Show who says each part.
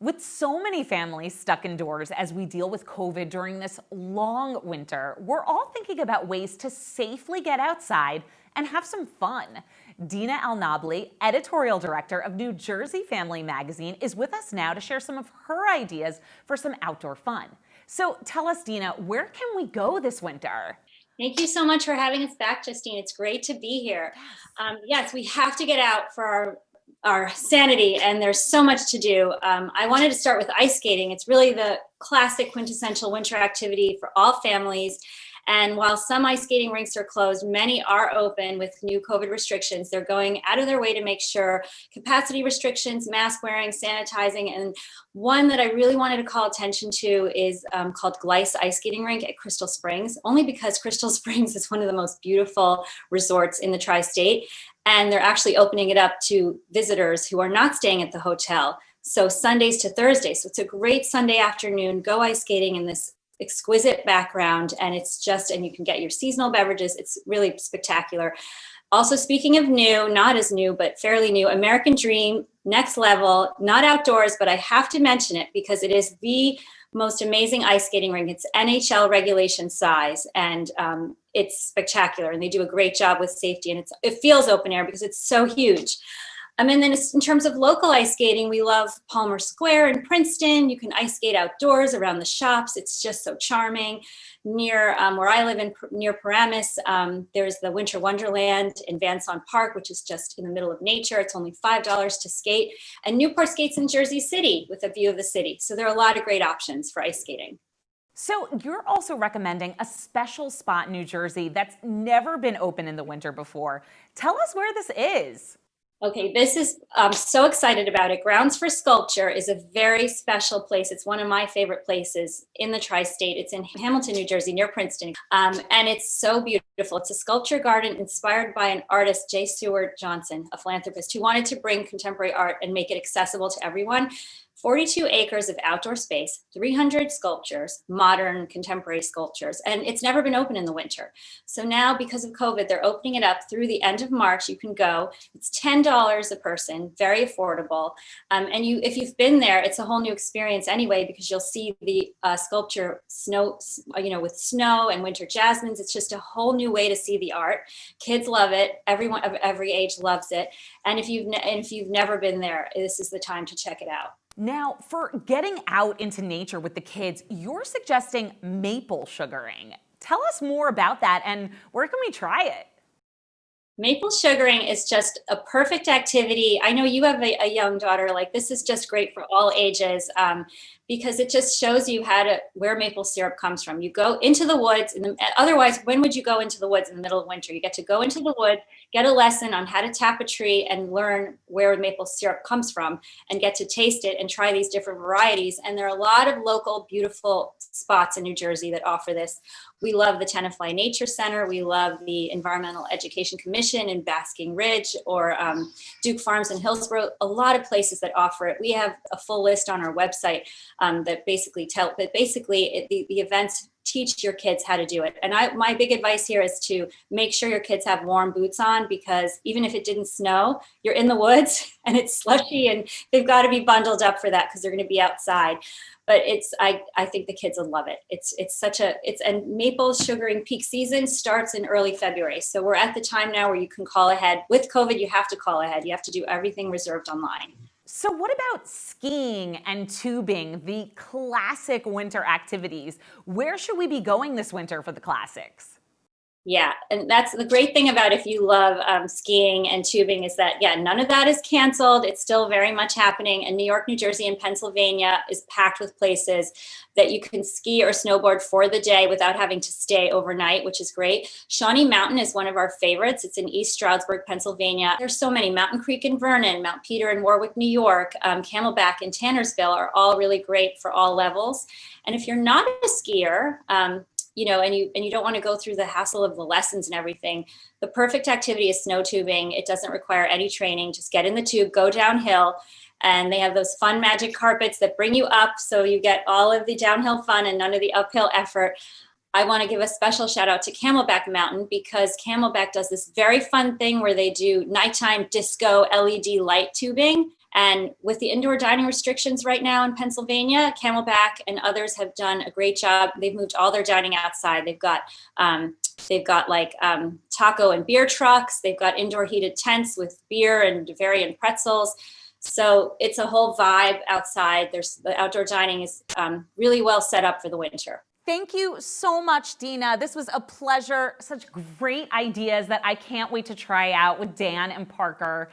Speaker 1: With so many families stuck indoors as we deal with COVID during this long winter, we're all thinking about ways to safely get outside and have some fun. Dina El Nabli, editorial director of New Jersey Family Magazine, is with us now to share some of her ideas for some outdoor fun. So tell us, Dina, where can we go this winter?
Speaker 2: Thank you so much for having us back, Justine. It's great to be here. Yes, we have to get out for our sanity, and there's so much to do. I wanted to start with ice skating. It's really the classic quintessential winter activity for all families. And while some ice skating rinks are closed, many are open with new COVID restrictions. They're going out of their way to make sure capacity restrictions, mask wearing, sanitizing, and one that I really wanted to call attention to is called Gleis Ice Skating Rink at Crystal Springs, only because Crystal Springs is one of the most beautiful resorts in the tri-state. And they're actually opening it up to visitors who are not staying at the hotel. So Sundays to Thursdays. So it's a great Sunday afternoon, go ice skating in this exquisite background. And and you can get your seasonal beverages. It's really spectacular. Also, speaking of new, not as new, but fairly new, American Dream, next level, not outdoors, but I have to mention it because it is the most amazing ice skating rink. It's NHL regulation size, and it's spectacular. And they do a great job with safety, and it feels open air because it's so huge. And then in terms of local ice skating, we love Palmer Square in Princeton. You can ice skate outdoors around the shops. It's just so charming. Near where I live near Paramus, there's the Winter Wonderland in Vanson Park, which is just in the middle of nature. It's only $5 to skate. And Newport Skates in Jersey City with a view of the city. So there are a lot of great options for ice skating.
Speaker 1: So you're also recommending a special spot in New Jersey that's never been open in the winter before. Tell us where this is.
Speaker 2: Okay, I'm so excited about it. Grounds for Sculpture is a very special place. It's one of my favorite places in the tri-state. It's in Hamilton, New Jersey, near Princeton. And it's so beautiful. It's a sculpture garden inspired by an artist, J. Seward Johnson, a philanthropist who wanted to bring contemporary art and make it accessible to everyone. 42 acres of outdoor space, 300 sculptures, modern contemporary sculptures, and it's never been open in the winter. So now, because of COVID, they're opening it up through the end of March. You can go. It's $10 a person, very affordable. If you've been there, it's a whole new experience anyway, because you'll see the sculpture snow, with snow and winter jasmines. It's just a whole new way to see the art. Kids love it. Everyone of every age loves it. And if you've never been there, this is the time to check it out.
Speaker 1: Now, for getting out into nature with the kids, you're suggesting maple sugaring. Tell us more about that and where can we try it?
Speaker 2: Maple sugaring is just a perfect activity. I know you have a young daughter. Like, this is just great for all ages because it just shows you where maple syrup comes from. You go into the woods, otherwise, when would you go into the woods in the middle of winter? You get to go into the woods, get a lesson on how to tap a tree and learn where maple syrup comes from and get to taste it and try these different varieties. And there are a lot of local, beautiful spots in New Jersey that offer this. We love the Tenafly Nature Center. We love the Environmental Education Commission in Basking Ridge or Duke Farms in Hillsborough. A lot of places that offer it. We have a full list on our website that basically the events teach your kids how to do it. And my big advice here is to make sure your kids have warm boots on, because even if it didn't snow, you're in the woods and it's slushy and they've got to be bundled up for that because they're going to be outside. But I think the kids will love it. And maple sugaring peak season starts in early February. So we're at the time now where you can call ahead. With COVID, you have to call ahead. You have to do everything reserved online.
Speaker 1: So what about skiing and tubing, the classic winter activities? Where should we be going this winter for the classics?
Speaker 2: Yeah, and that's the great thing about if you love skiing and tubing is that, none of that is canceled. It's still very much happening. And New York, New Jersey, and Pennsylvania is packed with places that you can ski or snowboard for the day without having to stay overnight, which is great. Shawnee Mountain is one of our favorites. It's in East Stroudsburg, Pennsylvania. There's so many. Mountain Creek in Vernon, Mount Peter in Warwick, New York, Camelback in Tannersville are all really great for all levels. And if you're not a skier, and you don't want to go through the hassle of the lessons and everything, the perfect activity is snow tubing. It doesn't require any training. Just get in the tube, go downhill, and they have those fun magic carpets that bring you up, so you get all of the downhill fun and none of the uphill effort. I want to give a special shout out to Camelback Mountain, because Camelback does this very fun thing where they do nighttime disco LED light tubing. And with the indoor dining restrictions right now in Pennsylvania, Camelback and others have done a great job. They've moved all their dining outside. They've got taco and beer trucks. They've got indoor heated tents with beer and variant pretzels. So it's a whole vibe outside. The outdoor dining is really well set up for the winter.
Speaker 1: Thank you so much, Dina. This was a pleasure. Such great ideas that I can't wait to try out with Dan and Parker.